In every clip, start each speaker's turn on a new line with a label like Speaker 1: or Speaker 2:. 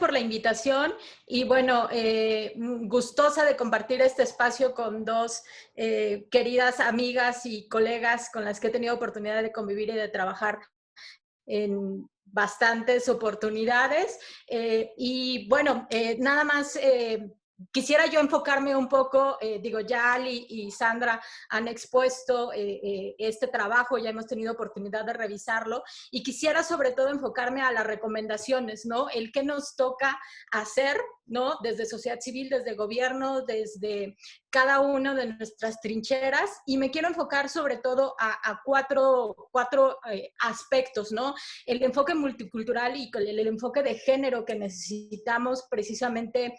Speaker 1: por la invitación y bueno, gustosa de compartir este espacio con dos queridas amigas y colegas con las que he tenido oportunidad de convivir y de trabajar en bastantes oportunidades. Y bueno, nada más quisiera yo enfocarme un poco, digo, ya Ali y Sandra han expuesto este trabajo, ya hemos tenido oportunidad de revisarlo, y quisiera sobre todo enfocarme a las recomendaciones, ¿no? El qué nos toca hacer, ¿no? Desde sociedad civil, desde gobierno, desde cada una de nuestras trincheras, y me quiero enfocar sobre todo a cuatro aspectos, ¿no? El enfoque multicultural y el enfoque de género que necesitamos precisamente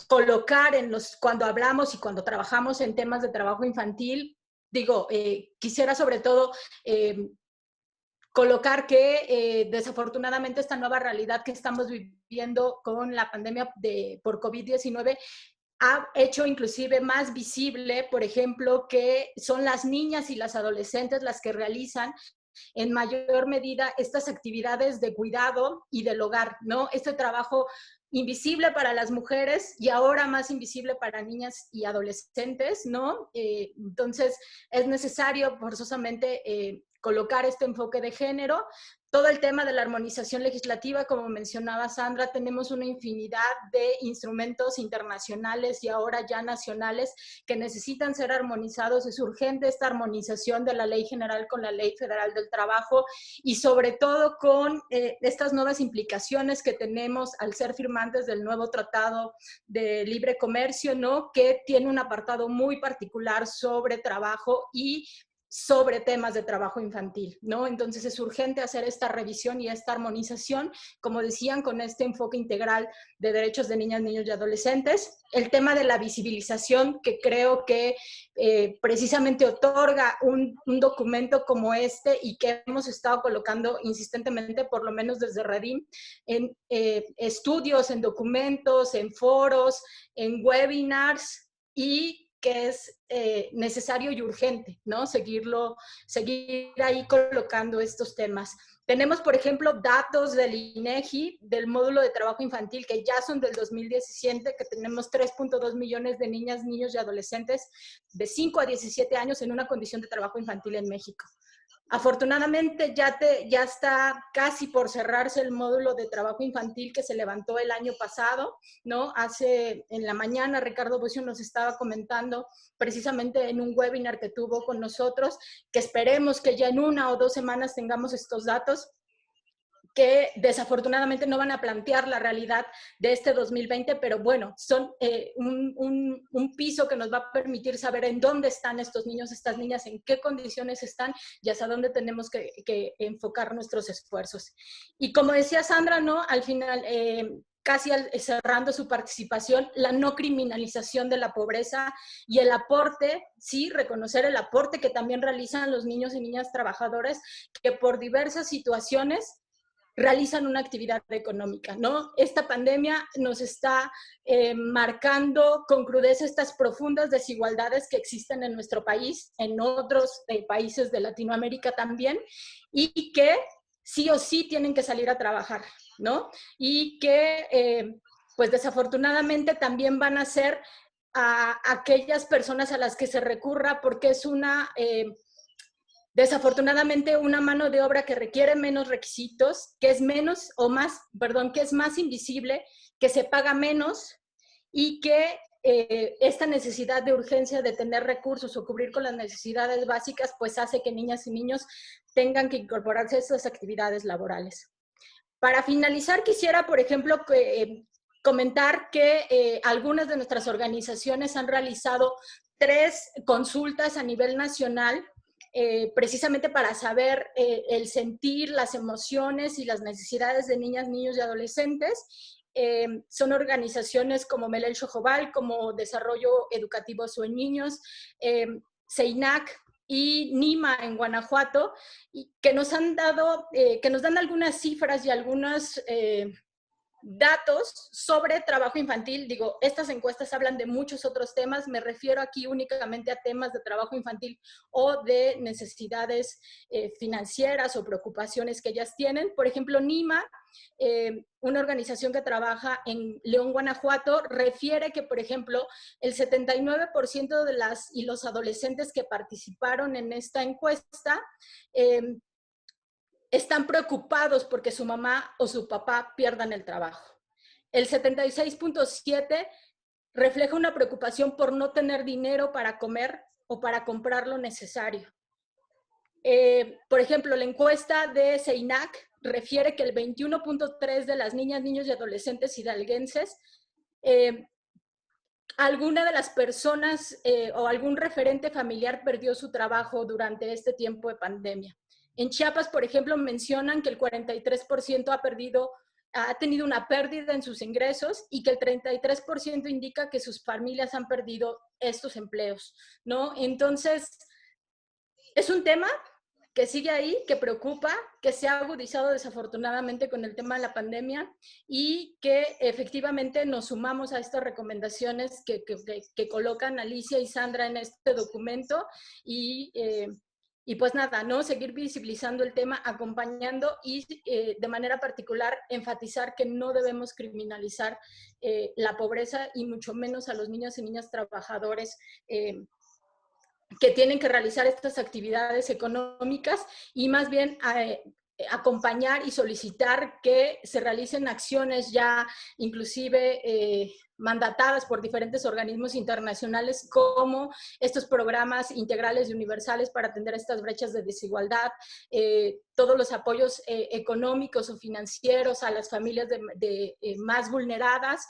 Speaker 1: colocar cuando hablamos y cuando trabajamos en temas de trabajo infantil. Digo, quisiera sobre todo colocar que desafortunadamente esta nueva realidad que estamos viviendo con la pandemia por COVID-19 ha hecho inclusive más visible, por ejemplo, que son las niñas y las adolescentes las que realizan en mayor medida estas actividades de cuidado y del hogar, ¿no? Este trabajo invisible para las mujeres y ahora más invisible para niñas y adolescentes, ¿no? Entonces es necesario forzosamente colocar este enfoque de género. Todo el tema de la armonización legislativa, como mencionaba Sandra, tenemos una infinidad de instrumentos internacionales y ahora ya nacionales que necesitan ser armonizados. Es urgente esta armonización de la Ley General con la Ley Federal del Trabajo y sobre todo con estas nuevas implicaciones que tenemos al ser firmantes del nuevo Tratado de Libre Comercio, ¿no? Que tiene un apartado muy particular sobre trabajo y sobre temas de trabajo infantil, ¿no? Entonces es urgente hacer esta revisión y esta armonización, como decían, con este enfoque integral de derechos de niñas, niños y adolescentes. El tema de la visibilización, que creo que precisamente otorga un documento como este y que hemos estado colocando insistentemente, por lo menos desde Redim, en estudios, en documentos, en foros, en webinars, y que es necesario y urgente, ¿no? Seguir ahí colocando estos temas. Tenemos, por ejemplo, datos del INEGI, del módulo de trabajo infantil, que ya son del 2017, que tenemos 3.2 millones de niñas, niños y adolescentes de 5 a 17 años en una condición de trabajo infantil en México. Afortunadamente ya está casi por cerrarse el módulo de trabajo infantil que se levantó el año pasado, ¿no? En la mañana Ricardo Bucio nos estaba comentando precisamente en un webinar que tuvo con nosotros, que esperemos que ya en 1 o 2 semanas tengamos estos datos, que desafortunadamente no van a plantear la realidad de este 2020, pero bueno, son un piso que nos va a permitir saber en dónde están estos niños, estas niñas, en qué condiciones están y hacia dónde tenemos que enfocar nuestros esfuerzos. Y como decía Sandra, ¿no? Al final, casi cerrando su participación, la no criminalización de la pobreza y el aporte, sí, reconocer el aporte que también realizan los niños y niñas trabajadores que por diversas situaciones realizan una actividad económica, ¿no? Esta pandemia nos está marcando con crudeza estas profundas desigualdades que existen en nuestro país, en otros países de Latinoamérica también, y que sí o sí tienen que salir a trabajar, ¿no? Y que, pues desafortunadamente también van a ser a aquellas personas a las que se recurra porque es desafortunadamente una mano de obra que requiere menos requisitos, que es que es más invisible, que se paga menos y que esta necesidad de urgencia de tener recursos o cubrir con las necesidades básicas, pues hace que niñas y niños tengan que incorporarse a esas actividades laborales. Para finalizar, quisiera, por ejemplo, comentar que algunas de nuestras organizaciones han realizado 3 consultas a nivel nacional precisamente para saber el sentir, las emociones y las necesidades de niñas, niños y adolescentes. Son organizaciones como Melel Xojobal, como Desarrollo Educativo en Niños, CEINAC y NIMA en Guanajuato, y que nos dan algunas cifras y algunas datos sobre trabajo infantil. Digo, estas encuestas hablan de muchos otros temas, me refiero aquí únicamente a temas de trabajo infantil o de necesidades financieras o preocupaciones que ellas tienen. Por ejemplo, NIMA, una organización que trabaja en León, Guanajuato, refiere que, por ejemplo, el 79% de las y los adolescentes que participaron en esta encuesta están preocupados porque su mamá o su papá pierdan el trabajo. El 76.7 refleja una preocupación por no tener dinero para comer o para comprar lo necesario. Por ejemplo, la encuesta de CEINAC refiere que el 21.3 de las niñas, niños y adolescentes hidalguenses, alguna de las personas o algún referente familiar perdió su trabajo durante este tiempo de pandemia. En Chiapas, por ejemplo, mencionan que el 43% ha tenido una pérdida en sus ingresos y que el 33% indica que sus familias han perdido estos empleos, ¿no? Entonces, es un tema que sigue ahí, que preocupa, que se ha agudizado desafortunadamente con el tema de la pandemia y que efectivamente nos sumamos a estas recomendaciones que colocan Alicia y Sandra en este documento y pues nada, ¿no? Seguir visibilizando el tema, acompañando y de manera particular enfatizar que no debemos criminalizar la pobreza y mucho menos a los niños y niñas trabajadores que tienen que realizar estas actividades económicas y más bien acompañar y solicitar que se realicen acciones ya inclusive mandatadas por diferentes organismos internacionales como estos programas integrales y universales para atender estas brechas de desigualdad, todos los apoyos económicos o financieros a las familias de más vulneradas,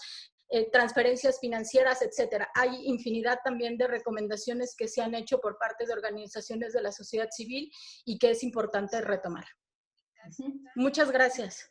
Speaker 1: transferencias financieras, etcétera. Hay infinidad también de recomendaciones que se han hecho por parte de organizaciones de la sociedad civil y que es importante retomar. Muchas gracias.